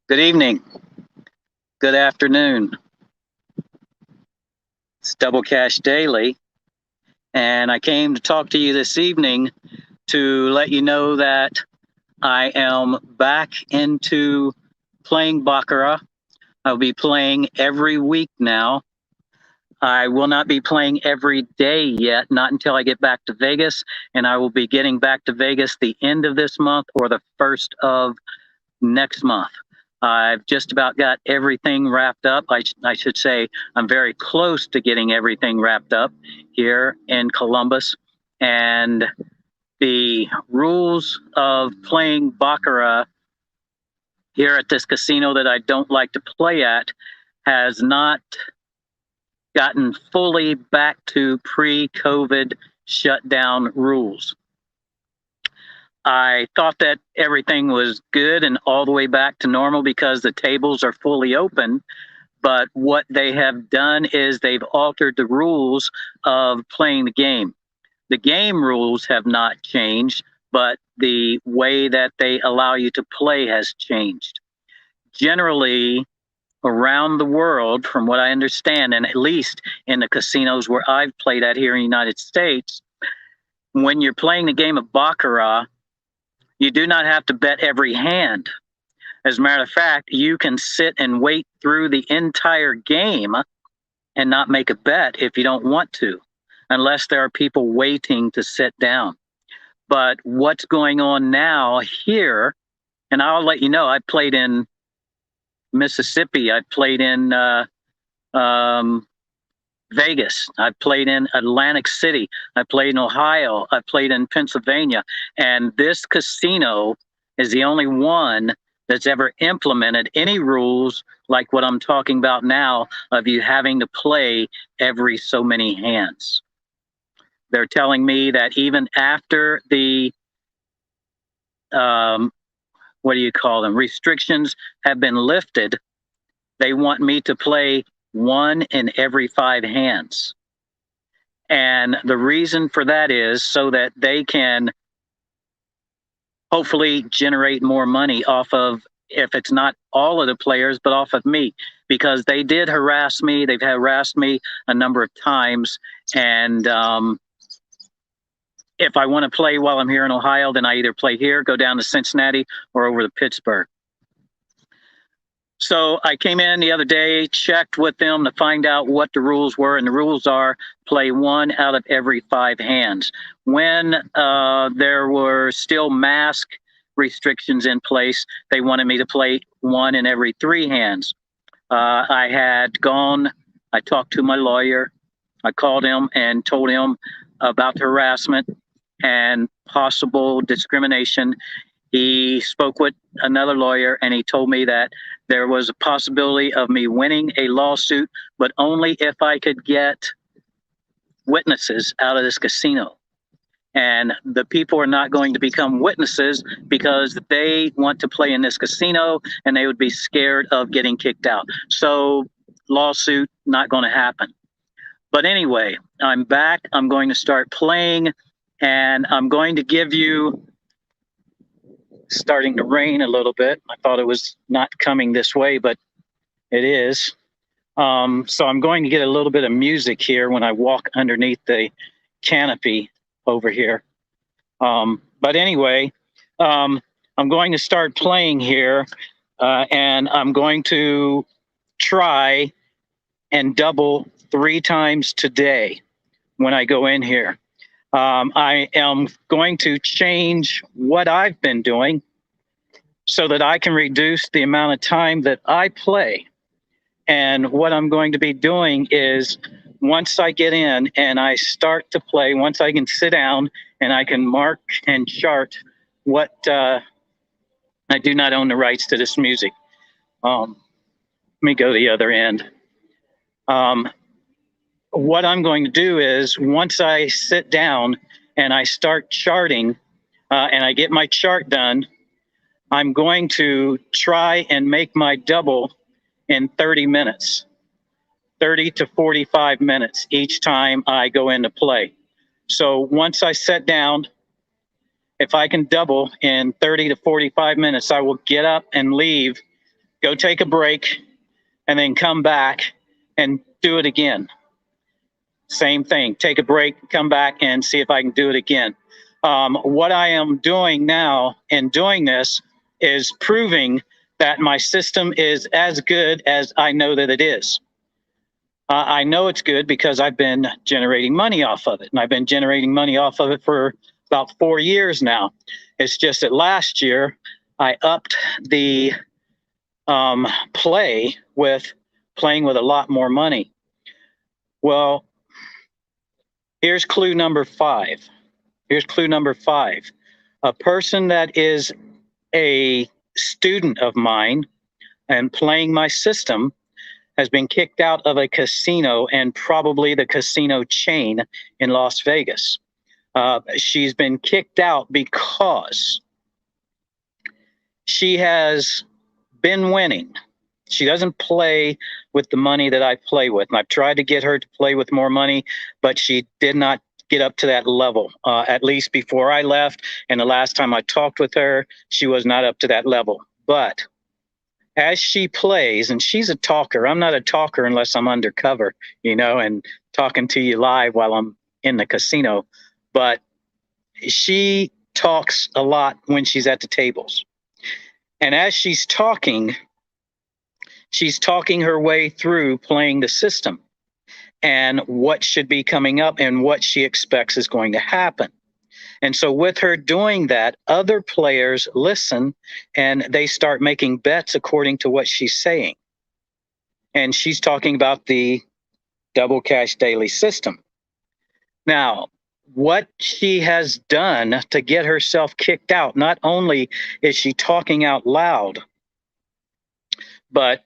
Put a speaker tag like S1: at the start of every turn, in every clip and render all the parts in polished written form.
S1: Good evening. Good afternoon. It's Double Cash Daily, and I came to talk to you this evening to let you know that I am back into playing Baccarat. I'll be playing every week now. I will not be playing every day yet, not until I get back to Vegas, and I will be getting back to Vegas the end of this month or the first of next month. I've just about got everything wrapped up. I should say I'm very close to getting everything wrapped up here in Columbus. And the rules of playing Baccarat here at this casino that I don't like to play at has not gotten fully back to pre-COVID shutdown rules. I thought that everything was good and all the way back to normal because the tables are fully open. But what they have done is they've altered the rules of playing the game. The game rules have not changed, but the way that they allow you to play has changed. Generally, around the world, from what I understand, and at least in the casinos where I've played at here in the United States, when you're playing the game of Baccarat, you do not have to bet every hand. As a matter of fact, you can sit and wait through the entire game and not make a bet if you don't want to, unless there are people waiting to sit down. But what's going on now here, and I'll let you know, I played in Mississippi, I played in Vegas, I played in Atlantic City, I played in Ohio, I played in Pennsylvania, and this casino is the only one that's ever implemented any rules like what I'm talking about now of you having to play every so many hands. They're telling me that even after the what do you call them, restrictions have been lifted, they want me to play one in every 5 hands. And the reason for that is so that they can hopefully generate more money off of, if it's not all of the players, but off of me, because they did harass me. They've harassed me a number of times. And if I want to play while I'm here in Ohio, then I either play here, go down to Cincinnati, or over to Pittsburgh. So I came in the other day, checked with them to find out what the rules were, and the rules are play one out of every 5 hands. When there were still mask restrictions in place, they wanted me to play one in every 3 hands. I had gone, I talked to my lawyer, I called him and told him about the harassment and possible discrimination. He spoke with another lawyer and he told me that there was a possibility of me winning a lawsuit, but only if I could get witnesses out of this casino. And the people are not going to become witnesses because they want to play in this casino and they would be scared of getting kicked out. So lawsuit, not going to happen. But anyway, I'm back. I'm going to start playing and I'm going to give you, starting to rain a little bit. I thought it was not coming this way, but it is. So I'm going to get a little bit of music here when I walk underneath the canopy over here. But anyway, I'm going to start playing here and I'm going to try and double 3 times today when I go in here. I am going to change what I've been doing so that I can reduce the amount of time that I play. And what I'm going to be doing is once I get in and I start to play, once I can sit down and I can mark and chart what, I do not own the rights to this music. Let me go to the other end. What I'm going to do is once I sit down and I start charting and I get my chart done, I'm going to try and make my double in 30 minutes, 30 to 45 minutes each time I go into play. So once I sit down, if I can double in 30 to 45 minutes, I will get up and leave, go take a break, and then come back and do it again. Same thing. Take a break, come back, and see if I can do it again. What I am doing now in doing this is proving that my system is as good as I know that it is. I know it's good because I've been generating money off of it, and I've been generating money off of it for about 4 years now. It's just that last year I upped the playing with a lot more money. Well, here's clue number 5. Here's clue number 5. A person that is a student of mine and playing my system has been kicked out of a casino, and probably the casino chain in Las Vegas. She's been kicked out because she has been winning. She doesn't play with the money that I play with. And I've tried to get her to play with more money, but she did not get up to that level, at least before I left. And the last time I talked with her, she was not up to that level. But as she plays, and she's a talker. I'm not a talker unless I'm undercover, and talking to you live while I'm in the casino. But she talks a lot when she's at the tables. And as she's talking her way through playing the system and what should be coming up and what she expects is going to happen. And so with her doing that, other players listen and they start making bets according to what she's saying. And she's talking about the double cash daily system. Now, what she has done to get herself kicked out, not only is she talking out loud, but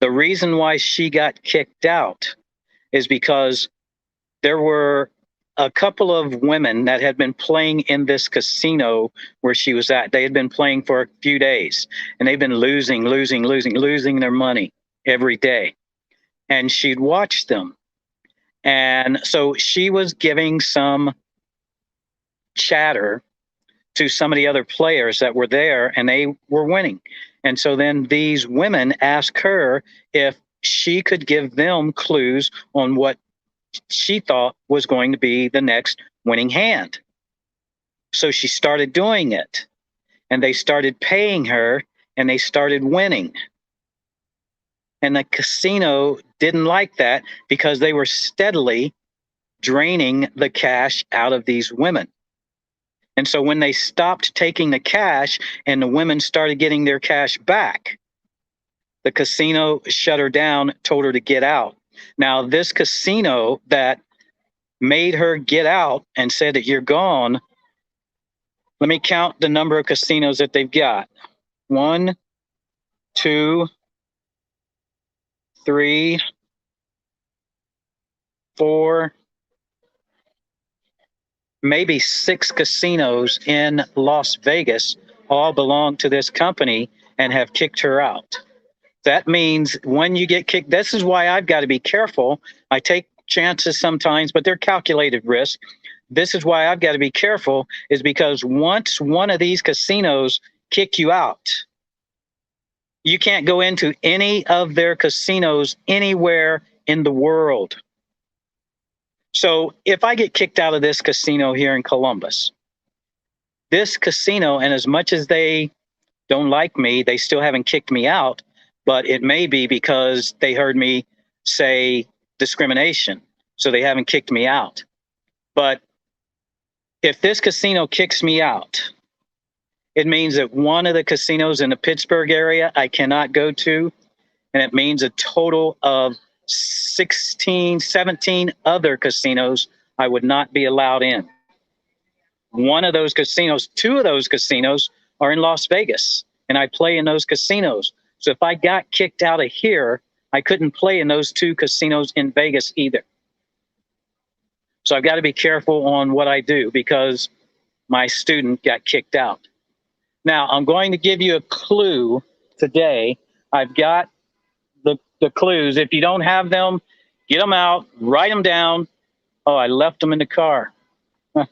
S1: the reason why she got kicked out is because there were a couple of women that had been playing in this casino where she was at. They had been playing for a few days, and they've been losing their money every day. And she'd watched them. And so she was giving some chatter to some of the other players that were there, and they were winning. And so then these women asked her if she could give them clues on what she thought was going to be the next winning hand. So she started doing it, and they started paying her, and they started winning. And the casino didn't like that because they were steadily draining the cash out of these women. And so when they stopped taking the cash and the women started getting their cash back, the casino shut her down, told her to get out. Now, this casino that made her get out and said that you're gone, let me count the number of casinos that they've got. 1, 2, 3, 4, maybe 6 casinos in Las Vegas all belong to this company and have kicked her out. That means when you get kicked, this is why I've got to be careful. I take chances sometimes, but they're calculated risk. This is why I've got to be careful, is because once one of these casinos kick you out, you can't go into any of their casinos anywhere in the world. So if I get kicked out of this casino here in Columbus, this casino, and as much as they don't like me, they still haven't kicked me out. But it may be because they heard me say discrimination, so they haven't kicked me out. But if this casino kicks me out, it means that one of the casinos in the Pittsburgh area I cannot go to, and it means a total of 16, 17 other casinos I would not be allowed in. One of those casinos, 2 of those casinos are in Las Vegas, and I play in those casinos. So if I got kicked out of here, I couldn't play in those 2 casinos in Vegas either. So I've got to be careful on what I do because my student got kicked out. Now, I'm going to give you a clue today. I've got the clues. If you don't have them, get them out, write them down. Oh, I left them in the car. And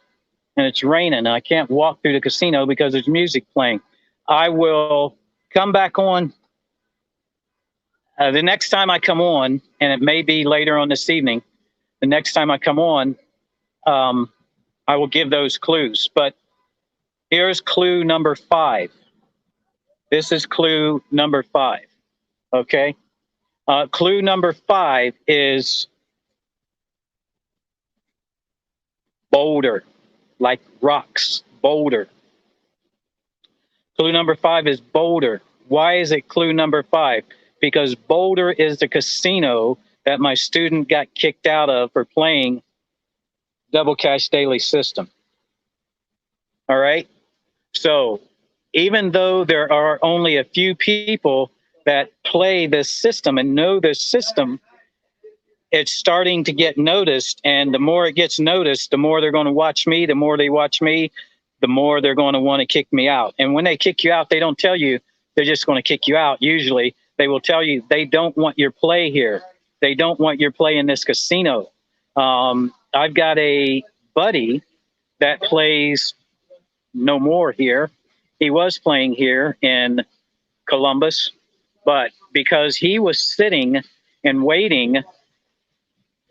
S1: it's raining. I can't walk through the casino because there's music playing. I will come back on The next time I come on, and it may be later on this evening, the next time I come on, I will give those clues. But here's clue number 5. This is clue number 5. Okay. Clue number 5 is boulder, like rocks, boulder. Clue number 5 is boulder. Why is it clue number 5? Because Boulder is the casino that my student got kicked out of for playing Double Cash Daily system. All right. So even though there are only a few people that play this system and know this system, it's starting to get noticed. And the more it gets noticed, the more they're going to watch me. The more they watch me, the more they're going to want to kick me out. And when they kick you out, they don't tell you they're just going to kick you out. Usually they will tell you they don't want your play here. They don't want your play in this casino. I've got a buddy that plays no more here. He was playing here in Columbus, but because he was sitting and waiting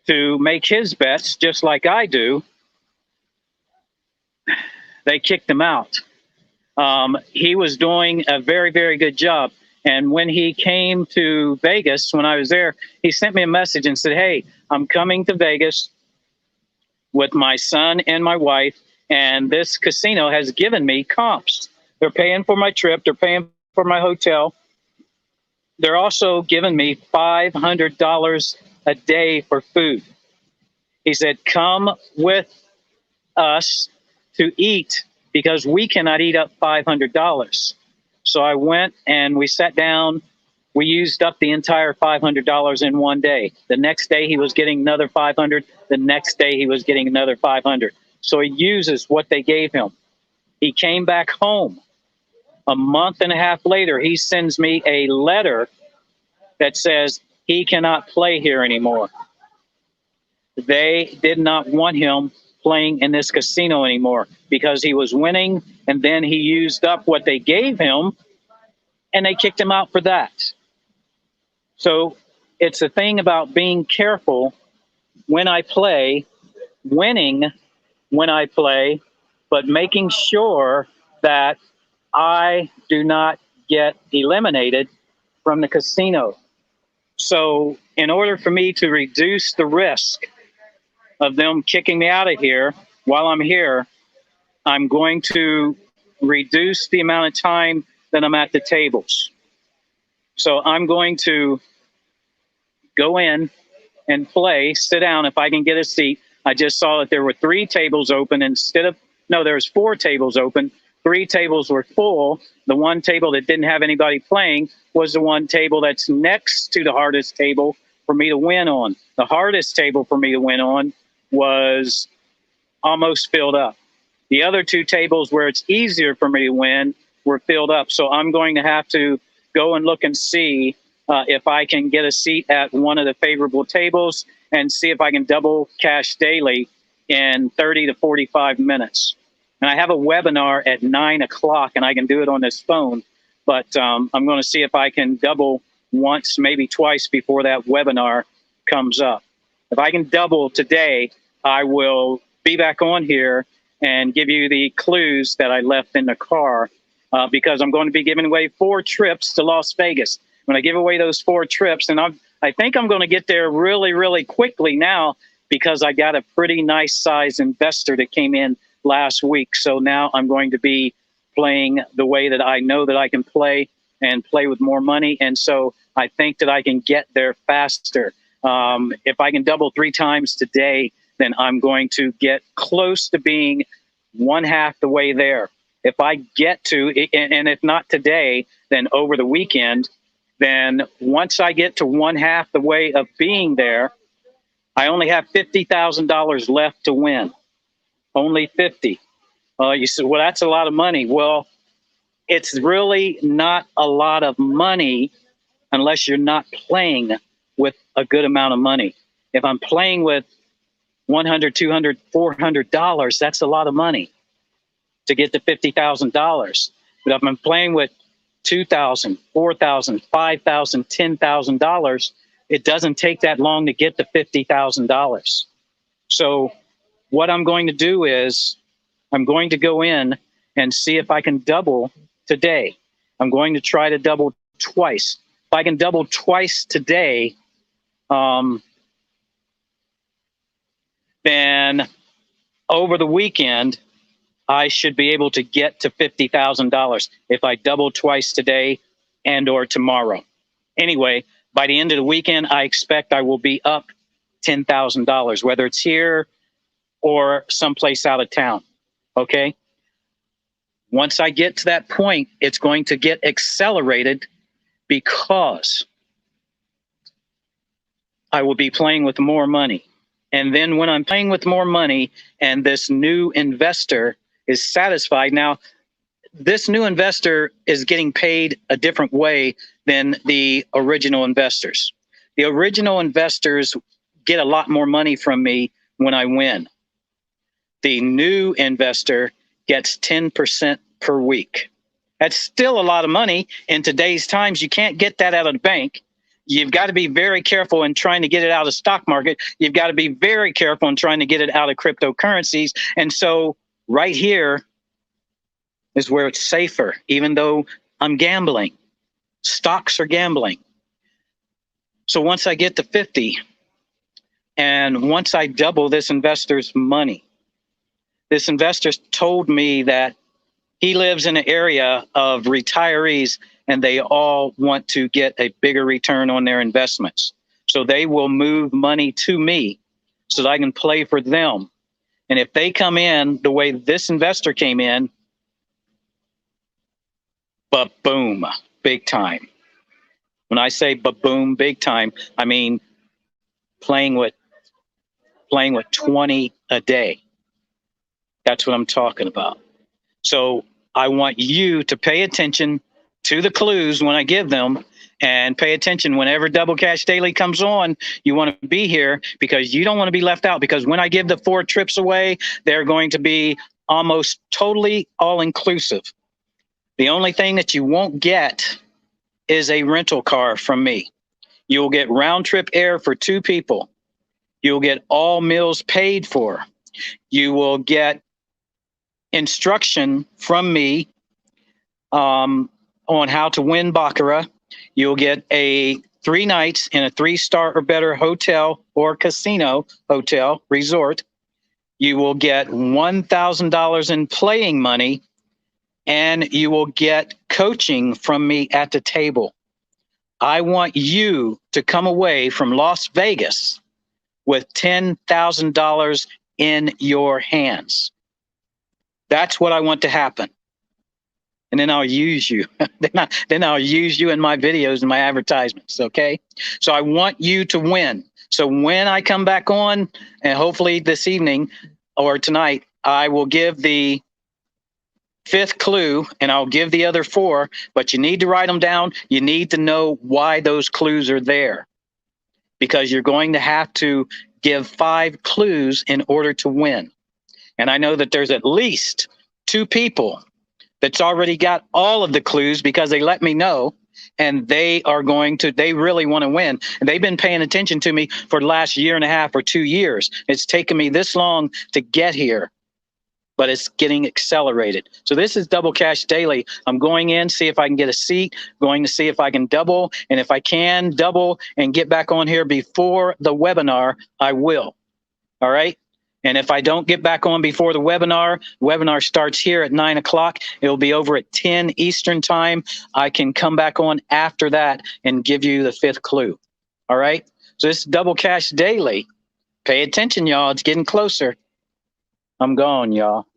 S1: to make his bets just like I do, they kicked him out. He was doing a very, very good job. And when he came to Vegas, when I was there, he sent me a message and said, "Hey, I'm coming to Vegas with my son and my wife, and this casino has given me comps. They're paying for my trip. They're paying for my hotel. They're also giving me $500 a day for food." He said, "Come with us to eat because we cannot eat up $500. So I went and we sat down. We used up the entire $500 in one day. The next day he was getting another 500. The next day he was getting another 500. So he uses what they gave him. He came back home. A month and a half later, he sends me a letter that says he cannot play here anymore. They did not want him playing in this casino anymore because he was winning, and then he used up what they gave him, and they kicked him out for that. So it's a thing about being careful when I play, winning when I play, but making sure that I do not get eliminated from the casino. So in order for me to reduce the risk of them kicking me out of here while I'm here, I'm going to reduce the amount of time that I'm at the tables. So I'm going to go in and play, sit down if I can get a seat. I just saw that there were 3 tables open there was 4 tables open. 3 tables were full. The one table that didn't have anybody playing was the one table that's next to the hardest table for me to win on. The hardest table for me to win on was almost filled up. The other 2 tables where it's easier for me to win were filled up. So I'm going to have to go and look and see if I can get a seat at one of the favorable tables and see if I can double cash daily in 30 to 45 minutes. And I have a webinar at 9 o'clock, and I can do it on this phone. But I'm going to see if I can double once, maybe twice before that webinar comes up. If I can double today, I will be back on here and give you the clues that I left in the car because I'm going to be giving away 4 trips to Las Vegas. When I give away those 4 trips, and I think I'm going to get there really, really quickly now because I got a pretty nice size investor that came in last week. So now I'm going to be playing the way that I know that I can play and play with more money. And so I think that I can get there faster. If I can double 3 times today, then I'm going to get close to being 1/2 the way there. If I get to, and if not today, then over the weekend, then once I get to 1/2 the way of being there, I only have $50,000 left to win. Only 50. You said, well, that's a lot of money. Well, it's really not a lot of money unless you're not playing with a good amount of money. If I'm playing with $100, $200, $400, that's a lot of money to get to $50,000. But if I'm playing with $2,000, $4,000, $5,000, $10,000, it doesn't take that long to get to $50,000. So what I'm going to do is I'm going to go in and see if I can double today. I'm going to try to double twice. If I can double twice today, then over the weekend, I should be able to get to $50,000 if I double twice today and or tomorrow. Anyway, by the end of the weekend, I expect I will be up $10,000, whether it's here or someplace out of town. Okay. Once I get to that point, it's going to get accelerated because I will be playing with more money. And then when I'm playing with more money and this new investor is satisfied, now this new investor is getting paid a different way than the original investors. The original investors get a lot more money from me when I win. The new investor gets 10% per week. That's still a lot of money. In today's times, you can't get that out of the bank. You've got to be very careful in trying to get it out of the stock market. You've got to be very careful in trying to get it out of cryptocurrencies. And so right here is where it's safer, even though I'm gambling. Stocks are gambling. So once I get to 50, and once I double this investor's money, this investor told me that he lives in an area of retirees and they all want to get a bigger return on their investments. So they will move money to me so that I can play for them. And if they come in the way this investor came in, ba-boom, big time. When I say ba-boom, big time, I mean playing with 20 a day. That's what I'm talking about. So I want you to pay attention to the clues when I give them, and pay attention whenever Double Cash Daily comes on. You want to be here because you don't want to be left out, because when I give the 4 trips away, they're going to be almost totally all-inclusive. The only thing that you won't get is a rental car from me. You'll get round-trip air for 2 people. You'll get all meals paid for. You will get instruction from me on how to win baccarat. You'll get a 3 nights in a 3-star or better hotel or casino, hotel, resort. You will get $1,000 in playing money, and you will get coaching from me at the table. I want you to come away from Las Vegas with $10,000 in your hands. That's what I want to happen. And then I'll use you. then I'll use you in my videos and my advertisements, okay? So I want you to win. So when I come back on, and hopefully this evening or tonight, I will give the 5th clue, and I'll give the other 4, but you need to write them down. You need to know why those clues are there, because you're going to have to give 5 clues in order to win. And I know that there's at least 2 people that's already got all of the clues because they let me know, and they really want to win. And they've been paying attention to me for the last 1.5 years or 2 years. It's taken me this long to get here, but it's getting accelerated. So this is Double Cash Daily. I'm going in, see if I can get a seat, going to see if I can double. And if I can double and get back on here before the webinar, I will. All right. And if I don't get back on before the webinar starts here at 9 o'clock. It'll be over at 10 Eastern time. I can come back on after that and give you the 5th clue. All right. So this is Double Cash Daily. Pay attention, y'all. It's getting closer. I'm gone, y'all.